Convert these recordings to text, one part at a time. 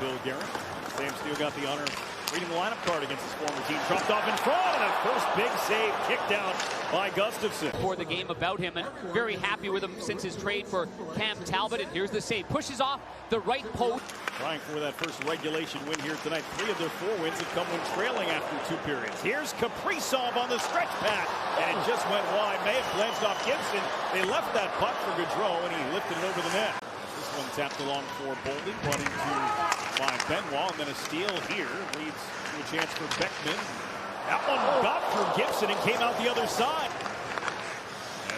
Bill Guerin. Sam Steele got the honor of reading the lineup card against his former team. Dropped off in front, and a first big save kicked out by Gustavsson. For the game about him, and very happy with him since his trade for Cam Talbot. And here's the save. Pushes off the right post. Trying for that first regulation win here tonight. 3 of their 4 wins have come when trailing after 2 periods. Here's Kaprizov on the stretch pass, and it just went wide. May have glanced off Gibson. They left that puck for Gaudreau, and he lifted it over the net. This one tapped along for Boldy, running to find Benoit, and then a steal here leads to a chance for Beckman. That one got through Gibson and came out the other side.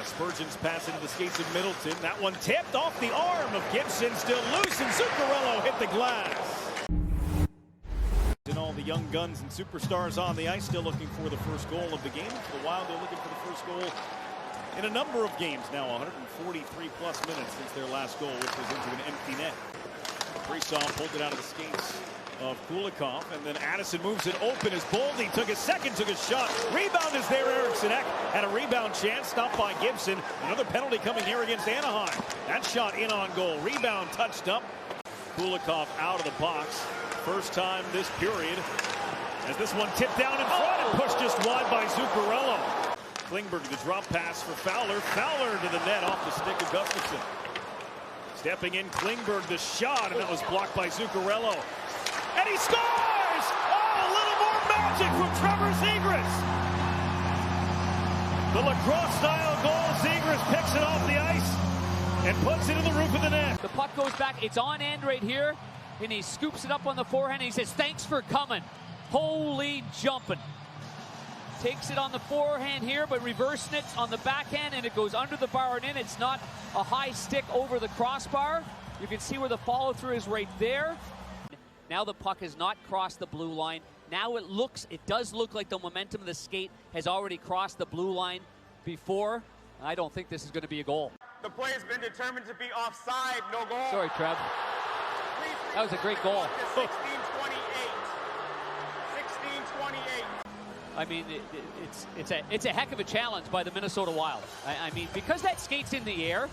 Spurgeon's pass into the skates of Middleton. That one tipped off the arm of Gibson, still loose, and Zuccarello hit the glass. And all the young guns and superstars on the ice still looking for the first goal of the game. For the Wild, they're looking for the first goal in a number of games now. 143 plus minutes since their last goal, which was into an empty net. Kaprizov pulled it out of the skates of Kulikov, and then Addison moves it open as Boldy took a shot. Rebound is there. Eriksson Ek had a rebound chance, stopped by Gibson. Another penalty coming here against Anaheim. That shot in on goal. Rebound touched up. Kulikov out of the box. First time this period, as this one tipped down in front and pushed just wide by Zuccarello. Klingberg, the drop pass for Fowler. Fowler to the net off the stick of Gustafsson. Stepping in, Klingberg, the shot, and that was blocked by Zuccarello. And he scores! Oh, a little more magic from Trevor Zegras. The lacrosse-style goal. Zegras picks it off the ice and puts it in the roof of the net. The puck goes back. It's on end right here, and he scoops it up on the forehand. And he says, "Thanks for coming." Holy jumping. Takes it on the forehand here, but reversing it on the backhand, and it goes under the bar and in. It's not a high stick over the crossbar. You can see where the follow-through is right there. Now the puck has not crossed the blue line. Now it does look like the momentum of the skate has already crossed the blue line before. I don't think this is going to be a goal. The play has been determined to be offside, no goal. Sorry, Trev. That was a great goal. 16-28. 16-28. I mean, it's a heck of a challenge by the Minnesota Wild. I mean, because that skate's in the air,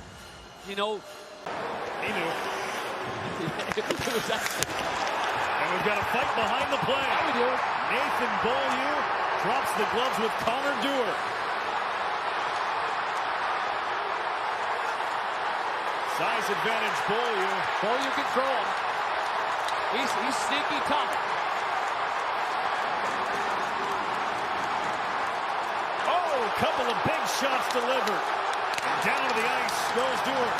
you know. He knew. It was that. And we've got a fight behind the play. How we doing? Nathan Beaulieu drops the gloves with Connor Dewar. Size advantage, Beaulieu. Beaulieu can throw him. He's sneaky tough. Oh, a couple of big shots delivered. And down to the ice goes Dewar.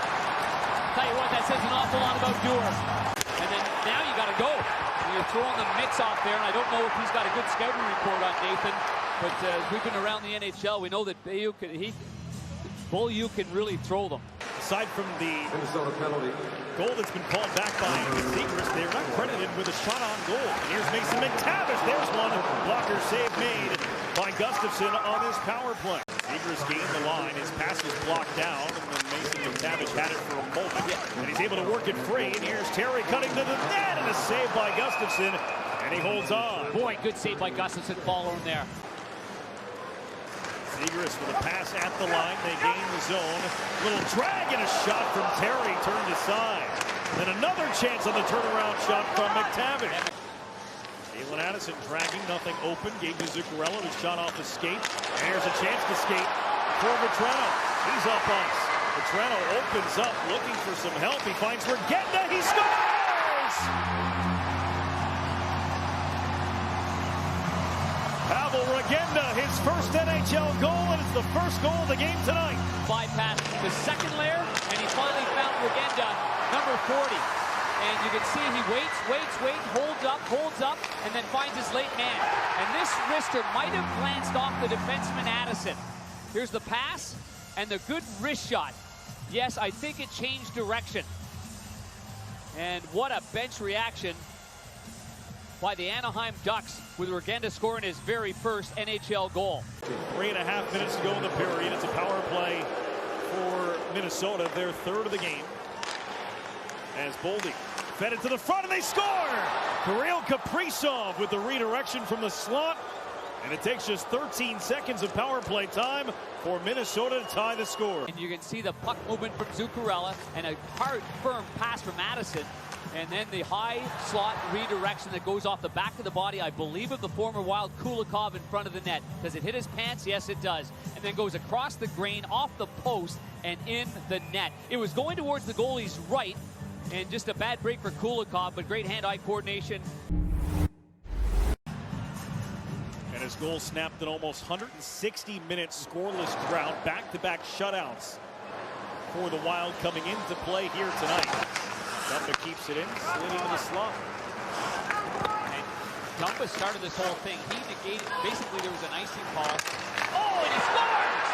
Tell you what, that says an awful lot about Dewar. And then now you got to go. You're throwing the mix off there, and I don't know if he's got a good scouting report on Nathan, but as we've been around the NHL, we know that Beaulieu can really throw them. Aside from the goal that's been called back by Zegras, they're not credited with a shot on goal. And here's Mason McTavish. There's one blocker save made by Gustafsson on his power play. Zegras gained the line. His pass was blocked down, and then Mason McTavish had it for a moment. And he's able to work it free. And here's Terry cutting to the net, and a save by Gustafsson. And he holds on. Boy, good save by Gustafsson following there. Zegras with a pass at the line. They gain the zone. Little drag and a shot from Terry turned aside. Then another chance on the turnaround shot from McTavish. Jalen Addison dragging, nothing open. Gave to Zuccarello, who shot off the skate. And here's a chance to skate for Vetrano. He's up ice. Vetrano opens up, looking for some help. He finds Regenda. He scores! Pavel Regenda, his first NHL goal, and it's the first goal of the game tonight. Bypass the second layer, and he finally found Regenda, number 40. And you can see he waits, holds up, and then finds his late man. And this wrister might have glanced off the defenseman Addison. Here's the pass, and the good wrist shot. Yes, I think it changed direction. And what a bench reaction by the Anaheim Ducks, with Regenda scoring his very first NHL goal. 3.5 minutes to go in the period. It's a power play for Minnesota, their third of the game. As Boldy fed it to the front, and they score! Kirill Kaprizov with the redirection from the slot. And it takes just 13 seconds of power play time for Minnesota to tie the score. And you can see the puck movement from Zuccarello and a hard, firm pass from Addison. And then the high slot redirection that goes off the back of the body, I believe, of the former Wild Kulikov in front of the net. Does it hit his pants? Yes, it does. And then goes across the grain, off the post, and in the net. It was going towards the goalie's right, and just a bad break for Kulikov, but great hand-eye coordination. And his goal snapped in almost 160 minutes scoreless drought. Back-to-back shutouts for the Wild coming into play here tonight. Dumba keeps it in, slid into the slot. And Dumba started this whole thing. He negated, basically there was an icing call. Oh, and he scores!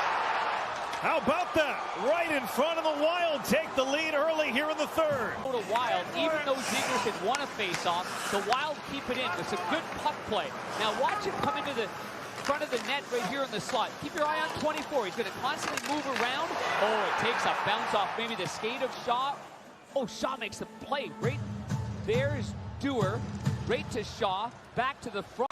How about that? Right in front of the Wild, take the lead early here in the third. Go to Wild, even though Zegras had won a face-off, the Wild keep it in with some good puck play. Now watch him come into the front of the net right here in the slot. Keep your eye on 24. He's going to constantly move around. Oh, it takes a bounce off maybe the skate of Shaw. Oh, Shaw makes the play. Right there's Dewar. Right to Shaw. Back to the front.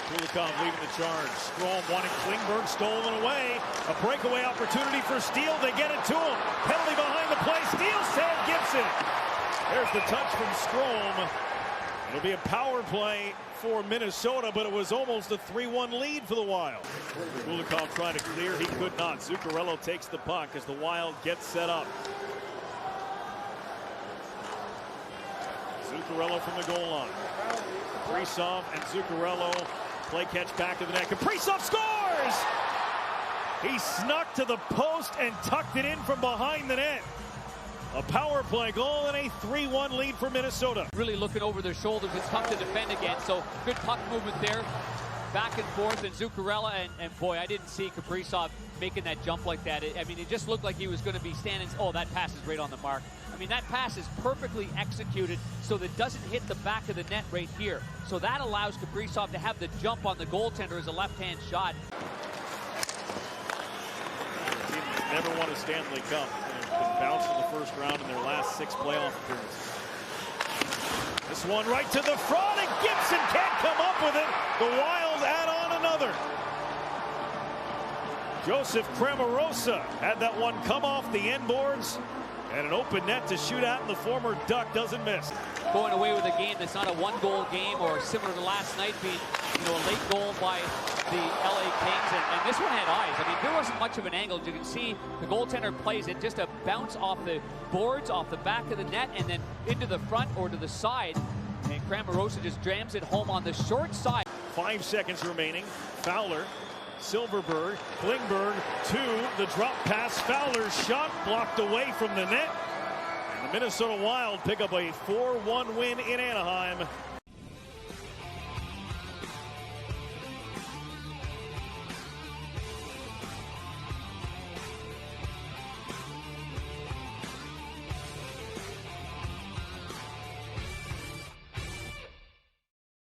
Kulikov leading the charge. Strome wanting Klingberg, stolen away. A breakaway opportunity for Steele. They get it to him. Penalty behind the play. Steele save Gibson. There's the touch from Strome. It'll be a power play for Minnesota, but it was almost a 3-1 lead for the Wild. Kulikov trying to clear. He could not. Zuccarello takes the puck as the Wild gets set up. Zuccarello from the goal line. Kaprizov and Zuccarello play catch back to the net. Kaprizov scores! He snuck to the post and tucked it in from behind the net. A power play goal and a 3-1 lead for Minnesota. Really looking over their shoulders. It's tough to defend again, so good puck movement there. Back and forth, and Zuccarello, and boy, I didn't see Kaprizov making that jump like that. I mean, it just looked like he was going to be standing. Oh, that pass is right on the mark. I mean, that pass is perfectly executed so that it doesn't hit the back of the net right here. So that allows Kaprizov to have the jump on the goaltender as a left-hand shot. The team has never won a Stanley Cup and has been bounced in the first round in their last 6 playoff appearances. This one right to the front, and Gibson can't come up with it. The Wild add on another. Joseph Cramarosa had that one come off the end boards, and an open net to shoot at, and the former Duck doesn't miss. Going away with a game that's not a one-goal game, or similar to last night being, a late goal by the LA Kings, and this one had eyes. I mean, there wasn't much of an angle. You can see the goaltender plays it, just a bounce off the boards, off the back of the net, and then into the front or to the side. And Cramarosa just jams it home on the short side. 5 seconds remaining. Fowler, Silverberg, Klingberg to the drop pass. Fowler's shot blocked away from the net. And the Minnesota Wild pick up a 4-1 win in Anaheim.